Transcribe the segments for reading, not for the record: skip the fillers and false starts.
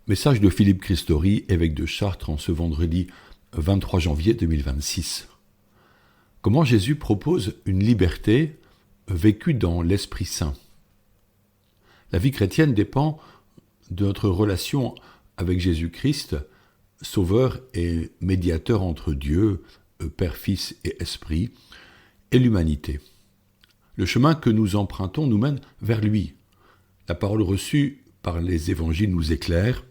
Message de Philippe Christori, évêque de Chartres, en ce vendredi 23 janvier 2026. Comment Jésus propose une liberté vécue dans l'Esprit Saint. La vie chrétienne dépend de notre relation avec Jésus-Christ, Sauveur et médiateur entre Dieu, Père, Fils et Esprit, et l'humanité. Le chemin que nous empruntons nous mène vers lui. La parole reçue par les évangiles nous éclaire.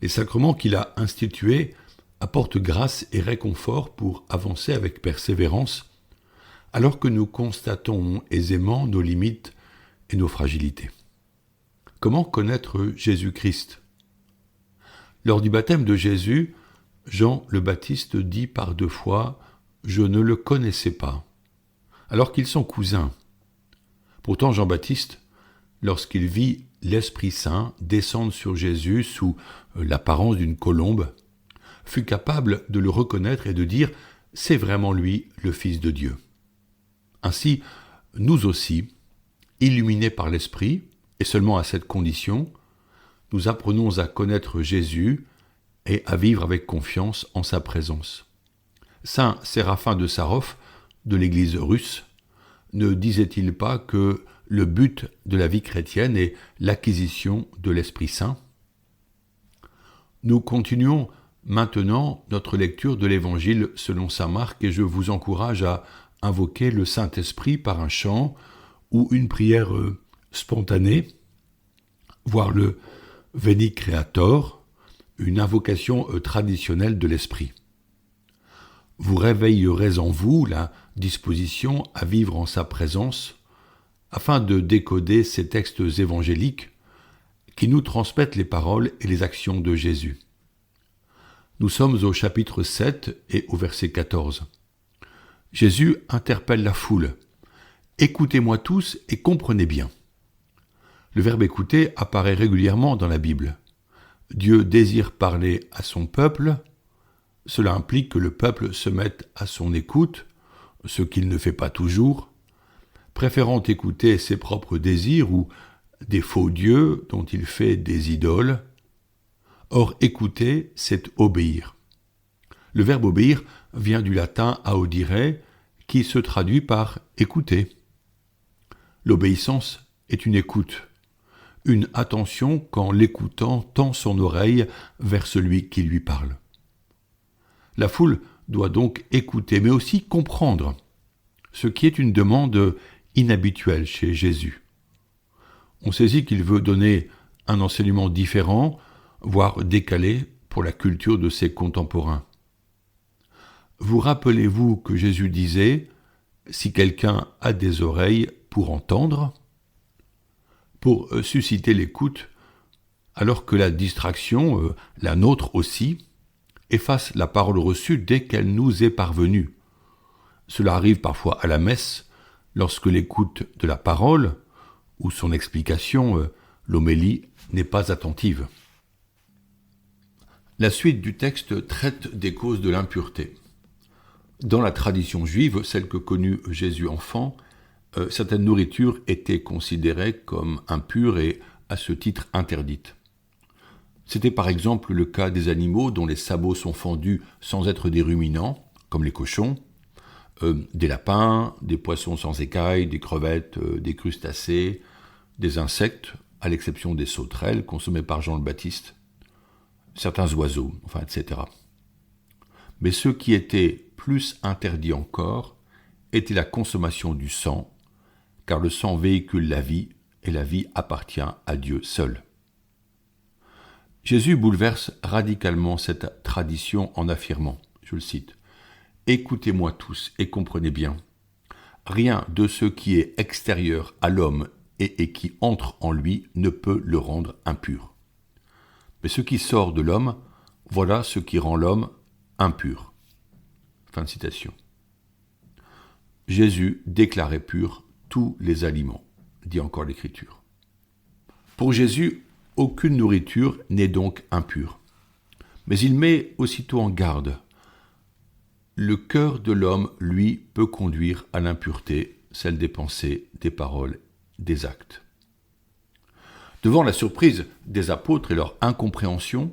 Les sacrements qu'il a institués apportent grâce et réconfort pour avancer avec persévérance, alors que nous constatons aisément nos limites et nos fragilités. Comment connaître Jésus-Christ ? Lors du baptême de Jésus, Jean le Baptiste dit par 2 fois « Je ne le connaissais pas », alors qu'ils sont cousins. Pourtant Jean-Baptiste, lorsqu'il vit l'Esprit Saint descendre sur Jésus sous l'apparence d'une colombe, fut capable de le reconnaître et de dire « C'est vraiment lui, le Fils de Dieu ». Ainsi, nous aussi, illuminés par l'Esprit, et seulement à cette condition, nous apprenons à connaître Jésus et à vivre avec confiance en sa présence. Saint Séraphin de Sarov, de l'Église russe, ne disait-il pas que le but de la vie chrétienne est l'acquisition de l'Esprit Saint ? Nous continuons maintenant notre lecture de l'Évangile selon saint Marc et je vous encourage à invoquer le Saint-Esprit par un chant ou une prière spontanée, voire le Veni Creator, une invocation traditionnelle de l'Esprit. Vous réveillerez en vous la disposition à vivre en sa présence afin de décoder ces textes évangéliques qui nous transmettent les paroles et les actions de Jésus. Nous sommes au chapitre 7 et au verset 14. Jésus interpelle la foule. « Écoutez-moi tous et comprenez bien ». Le verbe « écouter » apparaît régulièrement dans la Bible. Dieu désire parler à son peuple. Cela implique que le peuple se mette à son écoute, ce qu'il ne fait pas toujours, préférant écouter ses propres désirs ou des faux dieux dont il fait des idoles. Or, écouter, c'est obéir. Le verbe obéir vient du latin audire, qui se traduit par écouter. L'obéissance est une écoute, une attention quand l'écoutant tend son oreille vers celui qui lui parle. La foule doit donc écouter, mais aussi comprendre, ce qui est une demande inhabituelle chez Jésus. On saisit qu'il veut donner un enseignement différent, voire décalé pour la culture de ses contemporains. Vous rappelez-vous que Jésus disait « Si quelqu'un a des oreilles pour entendre », pour susciter l'écoute, alors que la distraction, la nôtre aussi, efface la parole reçue dès qu'elle nous est parvenue. Cela arrive parfois à la messe, lorsque l'écoute de la parole, ou son explication, l'homélie, n'est pas attentive. La suite du texte traite des causes de l'impureté. Dans la tradition juive, celle que connut Jésus enfant, certaines nourritures étaient considérées comme impures et à ce titre interdites. C'était par exemple le cas des animaux dont les sabots sont fendus sans être des ruminants, comme les cochons, des lapins, des poissons sans écailles, des crevettes, des crustacés, des insectes, à l'exception des sauterelles consommées par Jean le Baptiste, certains oiseaux, etc. Mais ce qui était plus interdit encore était la consommation du sang, car le sang véhicule la vie, et la vie appartient à Dieu seul. Jésus bouleverse radicalement cette tradition en affirmant, je le cite, « Écoutez-moi tous et comprenez bien, rien de ce qui est extérieur à l'homme et qui entre en lui ne peut le rendre impur. Mais ce qui sort de l'homme, voilà ce qui rend l'homme impur. » Fin de citation. Jésus déclarait pur tous les aliments, dit encore l'Écriture. Pour Jésus, aucune nourriture n'est donc impure. Mais il met aussitôt en garde. Le cœur de l'homme, lui, peut conduire à l'impureté, celle des pensées, des paroles, des actes. Devant la surprise des apôtres et leur incompréhension,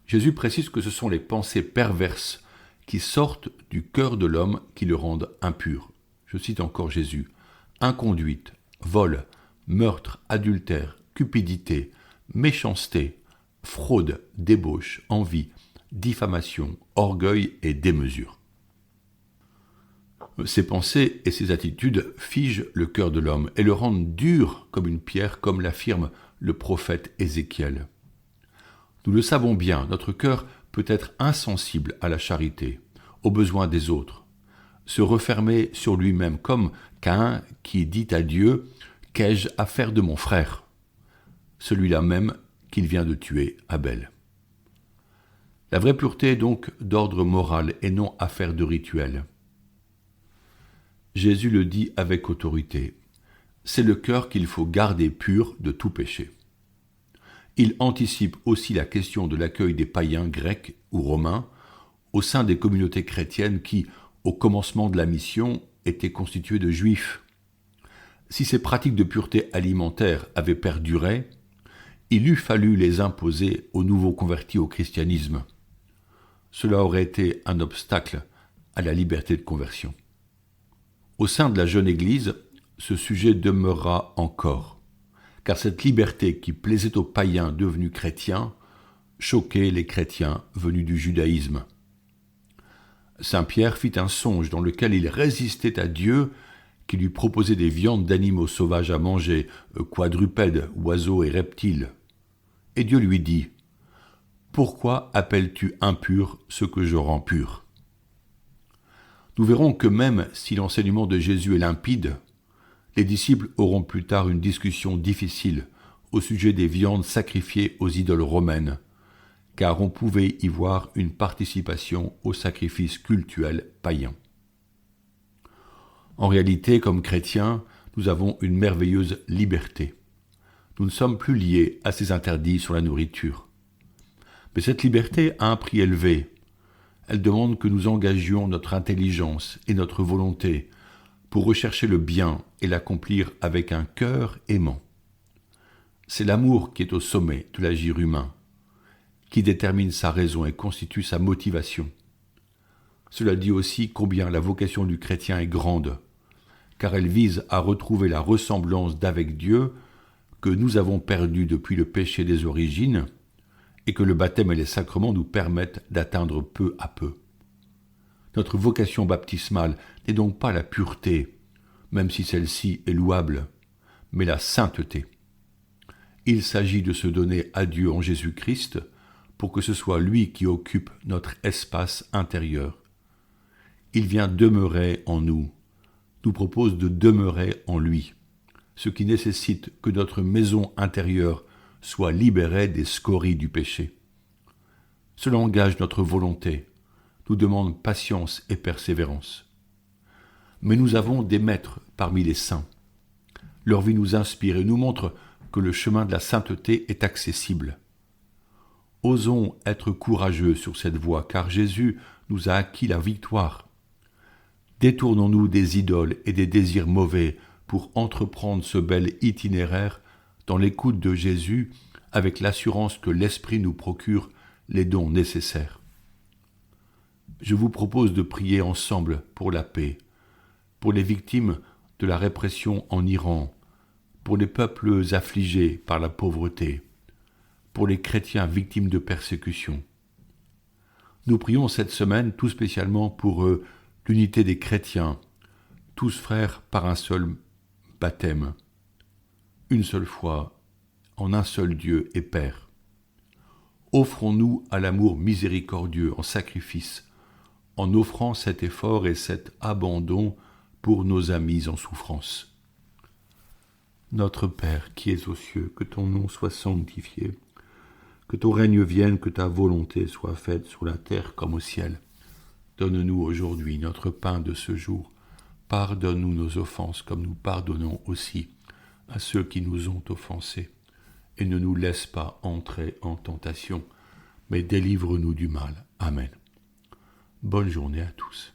Jésus précise que ce sont les pensées perverses qui sortent du cœur de l'homme qui le rendent impur. Je cite encore Jésus. Inconduite, vol, meurtre, adultère, cupidité, méchanceté, fraude, débauche, envie, diffamation, orgueil et démesure. Ces pensées et ces attitudes figent le cœur de l'homme et le rendent dur comme une pierre, comme l'affirme le prophète Ézéchiel. Nous le savons bien, notre cœur peut être insensible à la charité, aux besoins des autres, se refermer sur lui-même comme Caïn qui dit à Dieu « Qu'ai-je à faire de mon frère ?» celui-là même qu'il vient de tuer, Abel. La vraie pureté est donc d'ordre moral et non affaire de rituel. Jésus le dit avec autorité. C'est le cœur qu'il faut garder pur de tout péché. Il anticipe aussi la question de l'accueil des païens grecs ou romains au sein des communautés chrétiennes qui, au commencement de la mission, étaient constituées de juifs. Si ces pratiques de pureté alimentaire avaient perduré, il eût fallu les imposer aux nouveaux convertis au christianisme. Cela aurait été un obstacle à la liberté de conversion. Au sein de la jeune Église, ce sujet demeurera encore, car cette liberté qui plaisait aux païens devenus chrétiens choquait les chrétiens venus du judaïsme. Saint Pierre fit un songe dans lequel il résistait à Dieu qui lui proposait des viandes d'animaux sauvages à manger, quadrupèdes, oiseaux et reptiles. Et Dieu lui dit « Pourquoi appelles-tu impur ce que je rends pur ?» Nous verrons que même si l'enseignement de Jésus est limpide, les disciples auront plus tard une discussion difficile au sujet des viandes sacrifiées aux idoles romaines, car on pouvait y voir une participation au sacrifice cultuel païen. En réalité, comme chrétiens, nous avons une merveilleuse liberté. Nous ne sommes plus liés à ces interdits sur la nourriture. Mais cette liberté a un prix élevé. Elle demande que nous engagions notre intelligence et notre volonté pour rechercher le bien et l'accomplir avec un cœur aimant. C'est l'amour qui est au sommet de l'agir humain, qui détermine sa raison et constitue sa motivation. Cela dit aussi combien la vocation du chrétien est grande, car elle vise à retrouver la ressemblance d'avec Dieu que nous avons perdue depuis le péché des origines et que le baptême et les sacrements nous permettent d'atteindre peu à peu. Notre vocation baptismale n'est donc pas la pureté, même si celle-ci est louable, mais la sainteté. Il s'agit de se donner à Dieu en Jésus-Christ pour que ce soit lui qui occupe notre espace intérieur. Il vient demeurer en nous, nous propose de demeurer en lui, ce qui nécessite que notre maison intérieure soit libérée des scories du péché. Cela engage notre volonté, nous demande patience et persévérance. Mais nous avons des maîtres parmi les saints. Leur vie nous inspire et nous montre que le chemin de la sainteté est accessible. Osons être courageux sur cette voie, car Jésus nous a acquis la victoire. Détournons-nous des idoles et des désirs mauvais pour entreprendre ce bel itinéraire dans l'écoute de Jésus avec l'assurance que l'Esprit nous procure les dons nécessaires. Je vous propose de prier ensemble pour la paix, pour les victimes de la répression en Iran, pour les peuples affligés par la pauvreté, pour les chrétiens victimes de persécution. Nous prions cette semaine tout spécialement pour l'unité des chrétiens, tous frères par un seul baptême, une seule foi, en un seul Dieu et Père. Offrons-nous à l'amour miséricordieux en sacrifice, en offrant cet effort et cet abandon pour nos amis en souffrance. Notre Père qui es aux cieux, que ton nom soit sanctifié, que ton règne vienne, que ta volonté soit faite sur la terre comme au ciel. Donne-nous aujourd'hui notre pain de ce jour. Pardonne-nous nos offenses comme nous pardonnons aussi à ceux qui nous ont offensés. Et ne nous laisse pas entrer en tentation, mais délivre-nous du mal. Amen. Bonne journée à tous.